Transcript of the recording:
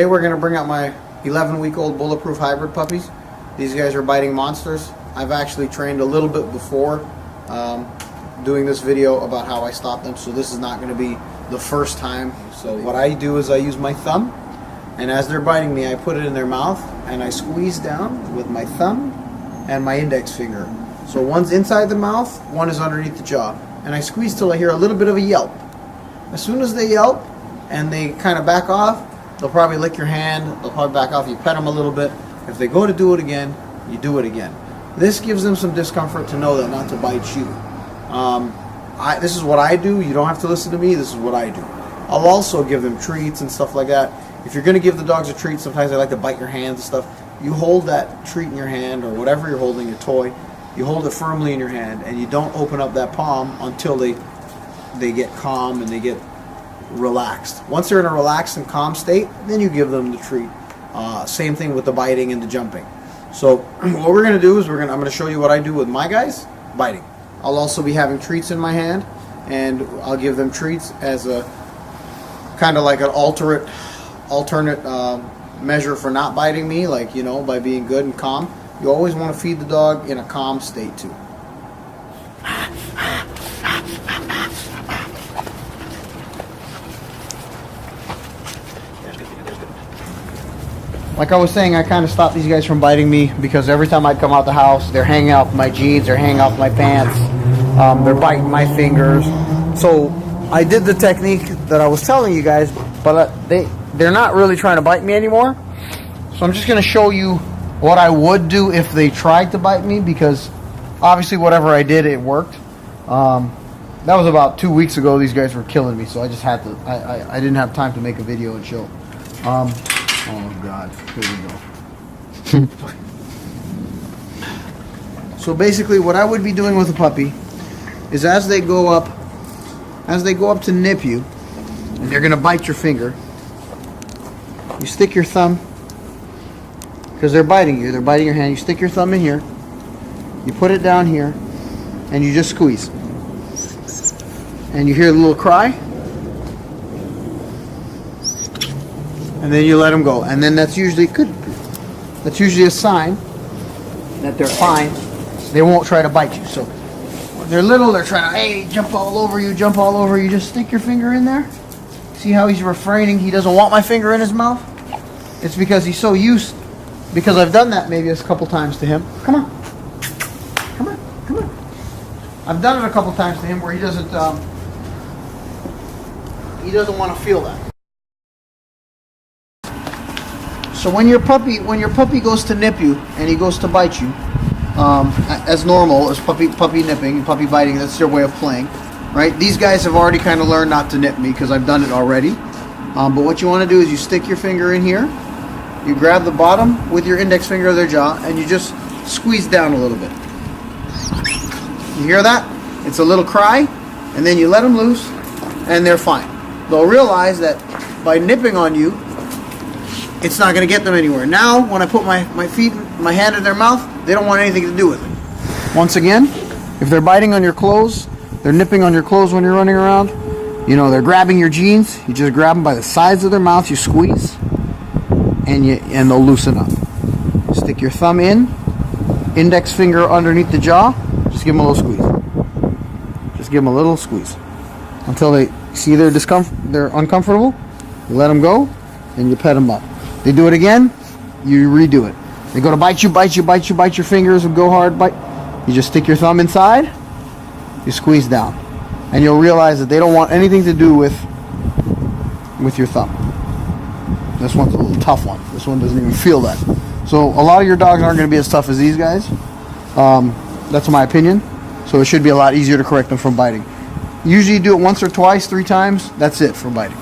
Today we're going to bring out my 11-week-old bulletproof hybrid puppies. These guys are biting monsters. I've actually trained a little bit before doing this video about how I stop them, so this is not going to be the first time. So what I do is I use my thumb, and as they're biting me I put it in their mouth and I squeeze down with my thumb and my index finger. So one's inside the mouth, one is underneath the jaw, and I squeeze till I hear a little bit of a yelp. As soon as they yelp and they kind of back off, they'll probably lick your hand, they'll probably back off, you pet them a little bit. If they go to do it again, you do it again. This gives them some discomfort to know that not to bite you. This is what I do. You don't have to listen to me, this is what I do. I'll also give them treats and stuff like that. If you're going to give the dogs a treat, sometimes they like to bite your hands and stuff. You hold that treat in your hand, or whatever you're holding, a toy, you hold it firmly in your hand, and you don't open up that palm until they get calm and they get relaxed. Once they're in a relaxed and calm state, then you give them the treat. Same thing with the biting and the jumping. So what we're going to do is I'm going to show you what I do with my guys biting. I'll also be having treats in my hand, and I'll give them treats as a kind of like an alternate measure for not biting me, like, you know, by being good and calm. You always want to feed the dog in a calm state too. Like I was saying, I kind of stopped these guys from biting me because every time I'd come out the house, they're hanging out my jeans, they're hanging off my pants, they're biting my fingers. So I did the technique that I was telling you guys, but they're not really trying to bite me anymore. So I'm just going to show you what I would do if they tried to bite me, because obviously whatever I did, it worked. That was about 2 weeks ago. These guys were killing me, so I just had to, I didn't have time to make a video and show. Oh God, here we go. So basically what I would be doing with a puppy is as they go up to nip you, and they're going to bite your finger, you stick your thumb, because they're biting you, they're biting your hand, you stick your thumb in here, you put it down here, and you just squeeze. And you hear the little cry, and then you let them go. And then that's usually good. That's usually a sign that they're fine. They won't try to bite you. So when they're little, they're trying to, hey, jump all over you, jump all over you. Just stick your finger in there. See how he's refraining? He doesn't want my finger in his mouth. It's because he's so used, because I've done that maybe a couple times to him. Come on. Come on. Come on. I've done it a couple times to him where he doesn't want to feel that. So when your puppy goes to nip you and he goes to bite you, as normal, as puppy nipping, puppy biting, that's their way of playing, right? These guys have already kind of learned not to nip me because I've done it already. But what you want to do is you stick your finger in here, you grab the bottom with your index finger of their jaw, and you just squeeze down a little bit. You hear that? It's a little cry, and then you let them loose, and they're fine. They'll realize that by nipping on you, it's not going to get them anywhere. Now, when I put my hand in their mouth, they don't want anything to do with it. Once again, if they're biting on your clothes, they're nipping on your clothes when you're running around, you know, they're grabbing your jeans, you just grab them by the sides of their mouth, you squeeze, and they'll loosen up. Stick your thumb in, index finger underneath the jaw, just give them a little squeeze. Just give them a little squeeze until they see they're uncomfortable. You let them go, and you pet them up. They do it again, you redo it. They go to bite your fingers and go hard, bite. You just stick your thumb inside, you squeeze down. And you'll realize that they don't want anything to do with your thumb. This one's a little tough one. This one doesn't even feel that. So a lot of your dogs aren't going to be as tough as these guys. That's my opinion. So it should be a lot easier to correct them from biting. Usually you do it once or twice, 3 times, that's it for biting.